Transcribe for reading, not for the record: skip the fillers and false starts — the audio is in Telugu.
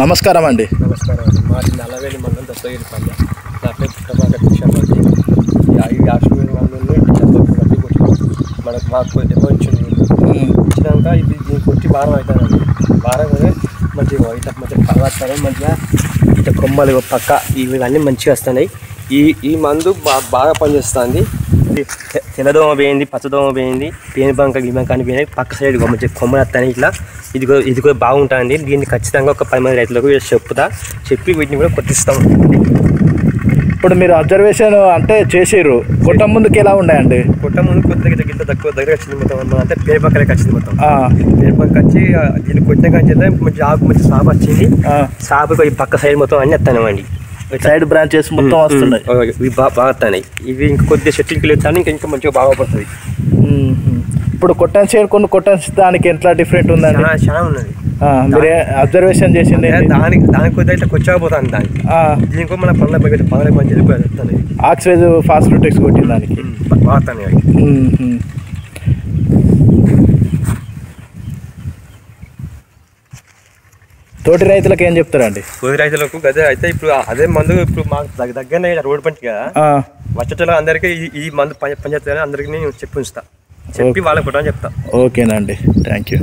నమస్కారం అండి. నమస్కారం అండి. మాది నల్లవేలి మండలం దస్తగిరిపల్లి. నా పేరు పుట్టపాక కృష్ణమూర్తి. ఈ యాక్సిడెంట్ మందుల్ని బట్టి కొట్టి మాకు దెబ్బ ఇచ్చింది. ఇచ్చినాక దీన్ని కొట్టి వారం అవుతుందండి. వారం మంచిగా ఇట్లా మంచిగా పర్వతాలు మంచిగా ఇట్లా కొమ్మలు పక్క ఇవన్నీ మంచిగా వస్తున్నాయి. ఈ మందు బాగా పనిచేస్తుంది. తెల్లదోమ పోయింది, పచ్చదోమ పోయింది, పేనుబంక గిమంక అని పోయినాయి. పక్క సైడ్ మంచిగా కొమ్మలు వస్తాయి. ఇట్లా ఇది కూడా బాగుంటుంది. దీన్ని ఖచ్చితంగా ఒక 10 మంది రైతులకు చెప్పి వీటిని కూడా కొట్టిస్తాం. ఇప్పుడు మీరు అబ్జర్వేషన్ అంటే చేసిర్రు, కొట్ట ముందుకు ఎలా ఉన్నాయండి? కొట్ట ముందు కొద్దిగా గిట్ల దగ్గర వచ్చింది మొత్తం. అంటే పేనుబంకలకి వచ్చింది మొత్తం. పేనుబంక వచ్చి దీన్ని కొట్టిన కానీ మంచి ఆకు మంచి సాపు వచ్చింది. సాపు ఈ పక్క సైడ్ మొత్తం అన్నీ వస్తానండి. సైడ్ బ్రాంచెస్ మొత్తం వస్తున్నాయి. ఇవి బాగా వస్తున్నాయి. ఇవి ఇంకా కొద్దిగా చెట్టుకి వెళ్తాను ఇంకా మంచిగా బాగా పడుతుంది. ఇప్పుడు కొట్టన్ సైడ్ కొట్టన్ దానికి ఎట్లా డిఫరెంట్ ఉందండి? చాలా ఉన్నది. మీరు అబ్జర్వేషన్ చేసింది దానికి కొద్దిగా ఇట్లా కొచ్చాకపోతాను. దానికి దీనికి మన పనుల మంచి చెప్తాను. ఆక్సిజన్ ఫాస్ఫేటిక్స్ కొట్టిన దానికి వాడతాను. తోటి రైతులకు ఏం చెప్తారండి? తోటి రైతులకు అదే అయితే ఇప్పుడు అదే మందు ఇప్పుడు మాకు దగ్గరనే రోడ్డు పంచి కదా వచ్చేటలో అందరికీ ఈ మందు పనిచేస్తారని అందరికీ నేను చెప్పి ఉంచుతా. చెప్పి వాళ్ళకి కొట్టని చెప్తా. ఓకేనండి, థ్యాంక్ యూ.